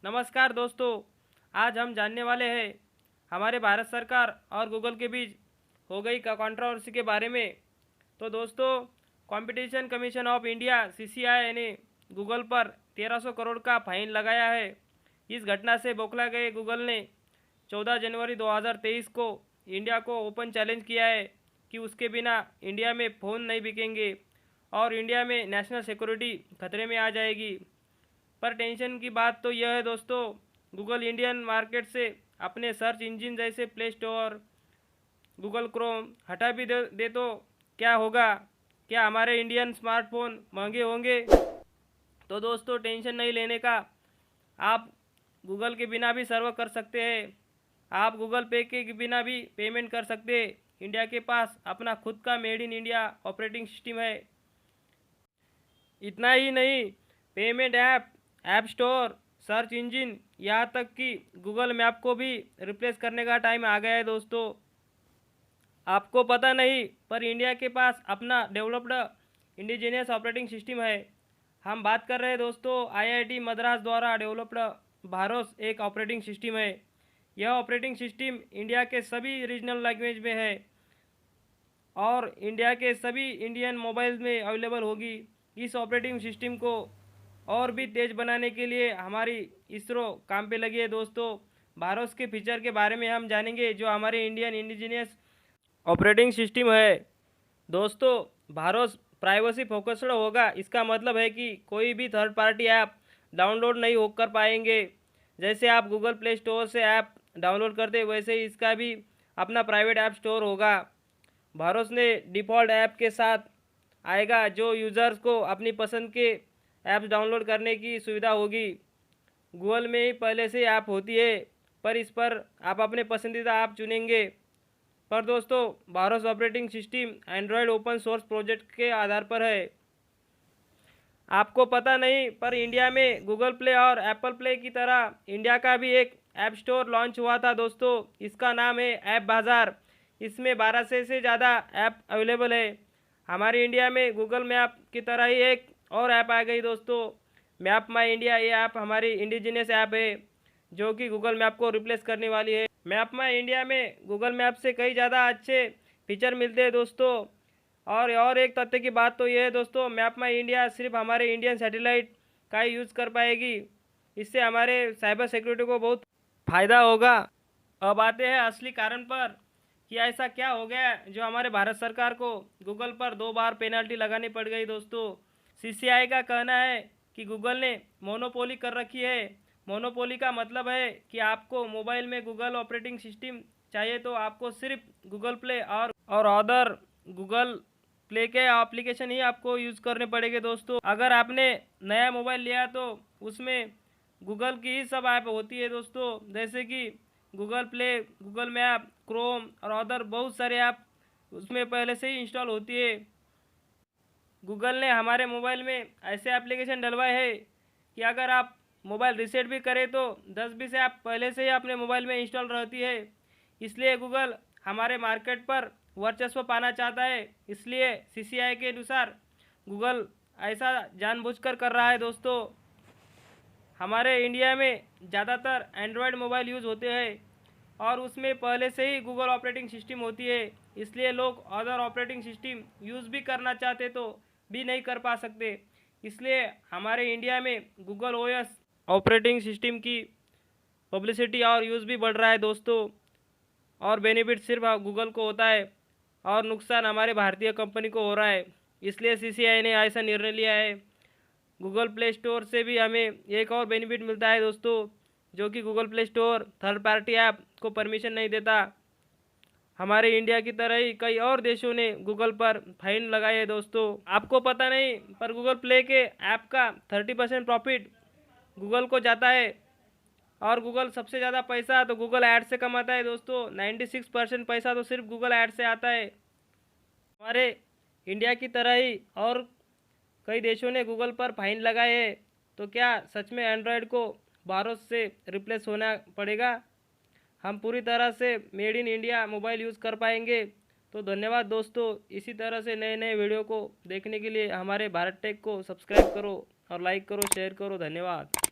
नमस्कार दोस्तों, आज हम जानने वाले हैं हमारे भारत सरकार और गूगल के बीच हो गई कंट्रोवर्सी के बारे में। तो दोस्तों, competition commission of India (CCI) ने गूगल पर 1300 करोड़ का फाइन लगाया है। इस घटना से बौखला गए गूगल ने 14 जनवरी 2023 को इंडिया को ओपन चैलेंज किया है कि उसके बिना इंडिया में फ़ोन नहीं बिकेंगे और इंडिया में नेशनल सिक्योरिटी खतरे में आ जाएगी। पर टेंशन की बात तो यह है दोस्तों, गूगल इंडियन मार्केट से अपने सर्च इंजन जैसे प्ले स्टोर, गूगल क्रोम हटा भी दे तो क्या होगा? क्या हमारे इंडियन स्मार्टफोन महंगे होंगे? तो दोस्तों, टेंशन नहीं लेने का, आप गूगल के बिना भी सर्व कर सकते हैं। आप गूगल पे के बिना भी पेमेंट कर सकते हैं। इंडिया के पास अपना खुद का made in India operating system है। इतना ही नहीं, payment app store, search engine, यहाँ तक कि गूगल मैप को भी रिप्लेस करने का टाइम आ गया है दोस्तों। आपको पता नहीं, पर इंडिया के पास अपना डेवलप्ड इंडिजिनियस ऑपरेटिंग सिस्टम है। हम बात कर रहे हैं दोस्तों IIT मद्रास द्वारा डेवलप्ड भारोस एक ऑपरेटिंग सिस्टम है। यह ऑपरेटिंग सिस्टम इंडिया के सभी रीजनल लैंग्वेज में है और इंडिया के सभी इंडियन मोबाइल में अवेलेबल होगी। इस ऑपरेटिंग सिस्टम को और भी तेज़ बनाने के लिए हमारी इसरो काम पे लगी है दोस्तों। भारोस के फीचर के बारे में हम जानेंगे जो हमारे इंडियन इंडिजिनियस ऑपरेटिंग सिस्टम है। दोस्तों, भारोस प्राइवेसी फोकस्ड होगा। इसका मतलब है कि कोई भी थर्ड पार्टी ऐप डाउनलोड नहीं होकर पाएंगे। जैसे आप गूगल प्ले स्टोर से ऐप डाउनलोड करते वैसे ही इसका भी अपना प्राइवेट ऐप स्टोर होगा। भारोस ने डिफ़ॉल्ट ऐप के साथ आएगा जो यूज़र्स को अपनी पसंद के ऐप्स डाउनलोड करने की सुविधा होगी। गूगल में ही पहले से ऐप होती है, पर इस पर आप अपने पसंदीदा ऐप चुनेंगे। पर दोस्तों, BharOS operating system android open source project के आधार पर है। आपको पता नहीं, पर इंडिया में गूगल प्ले और एप्पल प्ले की तरह इंडिया का भी एक ऐप स्टोर लॉन्च हुआ था दोस्तों। इसका नाम है ऐप बाज़ार। इसमें 1200 से ज़्यादा ऐप अवेलेबल है। हमारे इंडिया में गूगल मैप की तरह ही एक और ऐप आ गई दोस्तों, मैप माई इंडिया। ये ऐप हमारी इंडिजिनियस ऐप है जो कि गूगल मैप को रिप्लेस करने वाली है। मैप माई इंडिया में गूगल मैप से कई ज़्यादा अच्छे फीचर मिलते हैं दोस्तों। और एक तथ्य की बात तो ये है दोस्तों, मैप माई इंडिया सिर्फ हमारे इंडियन सैटेलाइट का ही यूज़ कर पाएगी। इससे हमारे साइबर सिक्योरिटी को बहुत फ़ायदा होगा। अब आते हैं असली कारण पर कि ऐसा क्या हो गया जो हमारे भारत सरकार को गूगल पर 2 बार पेनल्टी लगानी पड़ गई दोस्तों। CCI का कहना है कि गूगल ने मोनोपोली कर रखी है। मोनोपोली का मतलब है कि आपको मोबाइल में गूगल ऑपरेटिंग सिस्टम चाहिए तो आपको सिर्फ गूगल प्ले और अदर गूगल प्ले के एप्लीकेशन ही आपको यूज़ करने पड़ेंगे दोस्तों। अगर आपने नया मोबाइल लिया तो उसमें गूगल की ही सब ऐप होती है दोस्तों, जैसे कि Google play, Google map, Chrome और अदर बहुत सारे ऐप उसमें पहले से ही इंस्टॉल होती है। गूगल ने हमारे मोबाइल में ऐसे एप्लीकेशन डलवाए हैं कि अगर आप मोबाइल रीसेट भी करें तो 10-20 ऐप पहले से ही अपने मोबाइल में इंस्टॉल रहती है। इसलिए गूगल हमारे मार्केट पर वर्चस्व पाना चाहता है। इसलिए CCI के अनुसार गूगल ऐसा जानबूझकर कर रहा है दोस्तों। हमारे इंडिया में ज़्यादातर एंड्रॉयड मोबाइल यूज़ होते हैं और उसमें पहले से ही गूगल ऑपरेटिंग सिस्टम होती है। इसलिए लोग अदर ऑपरेटिंग सिस्टम यूज़ भी करना चाहते तो भी नहीं कर पा सकते। इसलिए हमारे इंडिया में गूगल OS ऑपरेटिंग सिस्टम की पब्लिसिटी और यूज़ भी बढ़ रहा है दोस्तों। और बेनिफिट सिर्फ गूगल को होता है और नुकसान हमारे भारतीय कंपनी को हो रहा है। इसलिए CCI ने ऐसा निर्णय लिया है। गूगल प्ले स्टोर से भी हमें एक और बेनिफिट मिलता है दोस्तों, जो कि Google play store third party app को परमिशन नहीं देता। हमारे इंडिया की तरह ही कई और देशों ने गूगल पर फाइन लगाए है दोस्तों। आपको पता नहीं, पर गूगल प्ले के ऐप का 30% प्रॉफिट गूगल को जाता है और गूगल सबसे ज़्यादा पैसा तो गूगल ऐड से कमाता है दोस्तों। 96% पैसा तो सिर्फ गूगल ऐड से आता है। हमारे इंडिया की तरह ही और कई देशों ने गूगल पर फाइन लगाए हैं। तो क्या सच में एंड्रॉयड को भारोस से रिप्लेस होना पड़ेगा? हम पूरी तरह से made in India mobile use कर पाएंगे। तो धन्यवाद दोस्तों। इसी तरह से नए नए वीडियो को देखने के लिए हमारे भारत टेक को सब्सक्राइब करो और लाइक करो, शेयर करो। धन्यवाद।